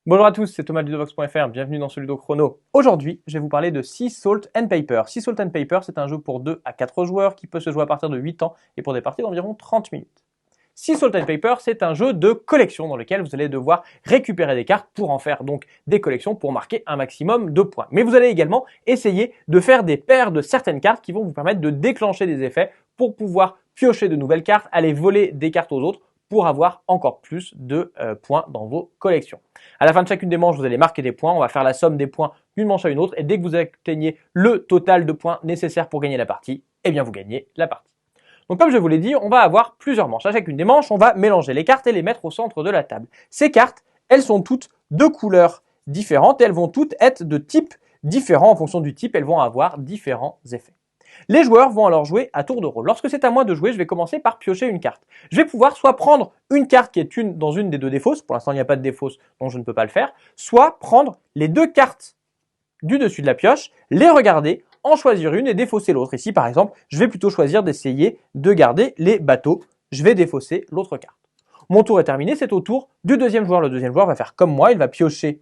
Bonjour à tous, c'est Thomas de Ludovox.fr, bienvenue dans ce Ludo Chrono. Aujourd'hui, je vais vous parler de Sea Salt and Paper. Sea Salt and Paper, c'est un jeu pour 2 à 4 joueurs qui peut se jouer à partir de 8 ans et pour des parties d'environ 30 minutes. Sea Salt and Paper, c'est un jeu de collection dans lequel vous allez devoir récupérer des cartes pour en faire donc des collections pour marquer un maximum de points. Mais vous allez également essayer de faire des paires de certaines cartes qui vont vous permettre de déclencher des effets pour pouvoir piocher de nouvelles cartes, aller voler des cartes aux autres pour avoir encore plus de points dans vos collections. À la fin de chacune des manches, vous allez marquer des points. On va faire la somme des points d'une manche à une autre. Et dès que vous atteignez le total de points nécessaires pour gagner la partie, eh bien vous gagnez la partie. Donc comme je vous l'ai dit, on va avoir plusieurs manches. À chacune des manches, on va mélanger les cartes et les mettre au centre de la table. Ces cartes, elles sont toutes de couleurs différentes et elles vont toutes être de types différents. En fonction du type, elles vont avoir différents effets. Les joueurs vont alors jouer à tour de rôle. Lorsque c'est à moi de jouer, je vais commencer par piocher une carte. Je vais pouvoir soit prendre une carte qui est dans une des deux défausses, pour l'instant il n'y a pas de défausse donc je ne peux pas le faire, soit prendre les deux cartes du dessus de la pioche, les regarder, en choisir une et défausser l'autre. Ici par exemple, je vais plutôt choisir d'essayer de garder les bateaux. Je vais défausser l'autre carte. Mon tour est terminé, c'est au tour du deuxième joueur. Le deuxième joueur va faire comme moi, il va piocher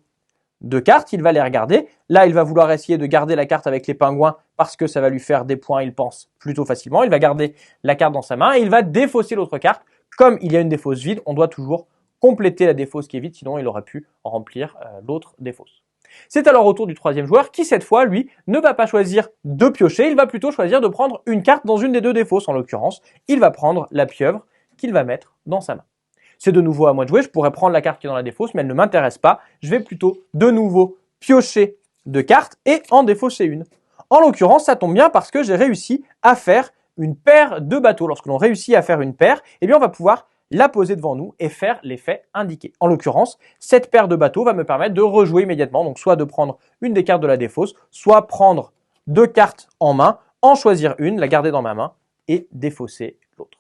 deux cartes, il va les regarder. Là, il va vouloir essayer de garder la carte avec les pingouins parce que ça va lui faire des points, il pense, plutôt facilement. Il va garder la carte dans sa main et il va défausser l'autre carte. Comme il y a une défausse vide, on doit toujours compléter la défausse qui est vide, sinon il aurait pu remplir l'autre défausse. C'est alors au tour du troisième joueur qui, cette fois, lui, ne va pas choisir de piocher, il va plutôt choisir de prendre une carte dans une des deux défausses. En l'occurrence, il va prendre la pieuvre qu'il va mettre dans sa main. C'est de nouveau à moi de jouer, je pourrais prendre la carte qui est dans la défausse, mais elle ne m'intéresse pas. Je vais plutôt de nouveau piocher deux cartes et en défausser une. En l'occurrence, ça tombe bien parce que j'ai réussi à faire une paire de bateaux. Lorsque l'on réussit à faire une paire, eh bien on va pouvoir la poser devant nous et faire l'effet indiqué. En l'occurrence, cette paire de bateaux va me permettre de rejouer immédiatement, donc soit de prendre une des cartes de la défausse, soit prendre deux cartes en main, en choisir une, la garder dans ma main et défausser l'autre.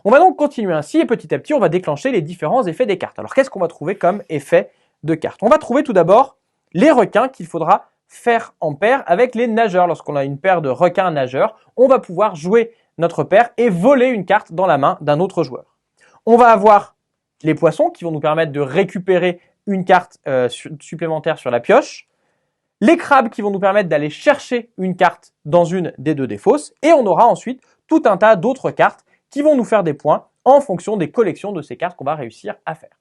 On va donc continuer ainsi et petit à petit, on va déclencher les différents effets des cartes. Alors, qu'est-ce qu'on va trouver comme effet de cartes? On va trouver tout d'abord les requins qu'il faudra faire en paire avec les nageurs. Lorsqu'on a une paire de requins nageurs, on va pouvoir jouer notre paire et voler une carte dans la main d'un autre joueur. On va avoir les poissons qui vont nous permettre de récupérer une carte supplémentaire sur la pioche. Les crabes qui vont nous permettre d'aller chercher une carte dans une des deux défausses. Et on aura ensuite tout un tas d'autres cartes qui vont nous faire des points en fonction des collections de ces cartes qu'on va réussir à faire.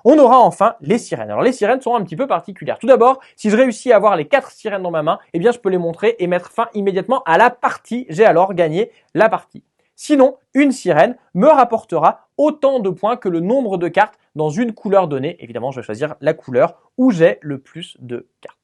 On aura enfin les sirènes. Alors les sirènes sont un petit peu particulières. Tout d'abord, si je réussis à avoir les 4 sirènes dans ma main, eh bien je peux les montrer et mettre fin immédiatement à la partie. J'ai alors gagné la partie. Sinon, une sirène me rapportera autant de points que le nombre de cartes dans une couleur donnée. Évidemment, je vais choisir la couleur où j'ai le plus de cartes.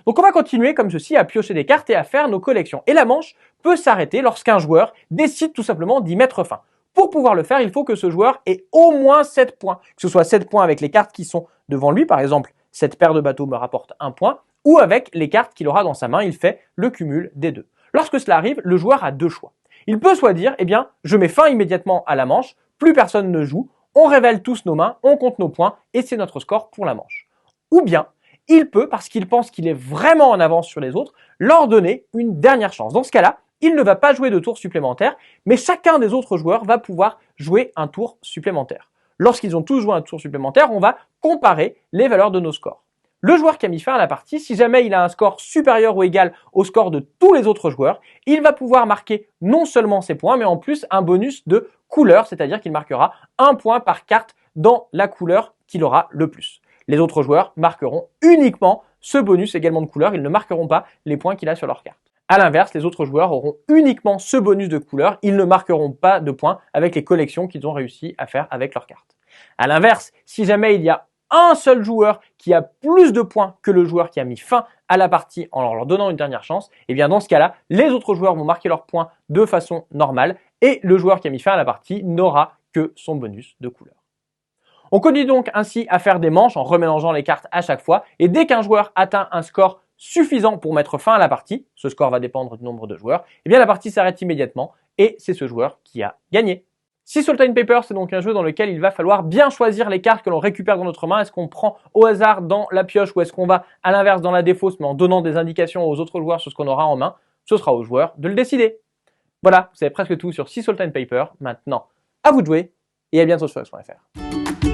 Donc on va continuer comme ceci à piocher des cartes et à faire nos collections. Et la manche peut s'arrêter lorsqu'un joueur décide tout simplement d'y mettre fin. Pour pouvoir le faire, il faut que ce joueur ait au moins 7 points. Que ce soit 7 points avec les cartes qui sont devant lui, par exemple, cette paire de bateaux me rapporte 1 point, ou avec les cartes qu'il aura dans sa main, il fait le cumul des deux. Lorsque cela arrive, le joueur a deux choix. Il peut soit dire, eh bien, je mets fin immédiatement à la manche, plus personne ne joue, on révèle tous nos mains, on compte nos points, et c'est notre score pour la manche. Ou bien, il peut, parce qu'il pense qu'il est vraiment en avance sur les autres, leur donner une dernière chance. Dans ce cas-là, il ne va pas jouer de tour supplémentaire, mais chacun des autres joueurs va pouvoir jouer un tour supplémentaire. Lorsqu'ils ont tous joué un tour supplémentaire, on va comparer les valeurs de nos scores. Le joueur qui a mis fin à la partie, si jamais il a un score supérieur ou égal au score de tous les autres joueurs, il va pouvoir marquer non seulement ses points, mais en plus un bonus de couleur, c'est-à-dire qu'il marquera un point par carte dans la couleur qu'il aura le plus. Les autres joueurs marqueront uniquement ce bonus également de couleur, ils ne marqueront pas les points qu'il a sur leur carte. A l'inverse, les autres joueurs auront uniquement ce bonus de couleur, ils ne marqueront pas de points avec les collections qu'ils ont réussi à faire avec leur carte. A l'inverse, si jamais il y a un seul joueur qui a plus de points que le joueur qui a mis fin à la partie en leur donnant une dernière chance, et bien dans ce cas-là, les autres joueurs vont marquer leurs points de façon normale et le joueur qui a mis fin à la partie n'aura que son bonus de couleur. On continue donc ainsi à faire des manches en remélangeant les cartes à chaque fois et dès qu'un joueur atteint un score suffisant pour mettre fin à la partie, ce score va dépendre du nombre de joueurs, et bien la partie s'arrête immédiatement et c'est ce joueur qui a gagné. Sea Salt and Paper, c'est donc un jeu dans lequel il va falloir bien choisir les cartes que l'on récupère dans notre main. Est-ce qu'on prend au hasard dans la pioche ou est-ce qu'on va à l'inverse dans la défausse mais en donnant des indications aux autres joueurs sur ce qu'on aura en main? Ce sera aux joueurs de le décider. Voilà, vous savez presque tout sur Sea Salt and Paper. Maintenant, à vous de jouer et à bientôt sur Ludovox.fr.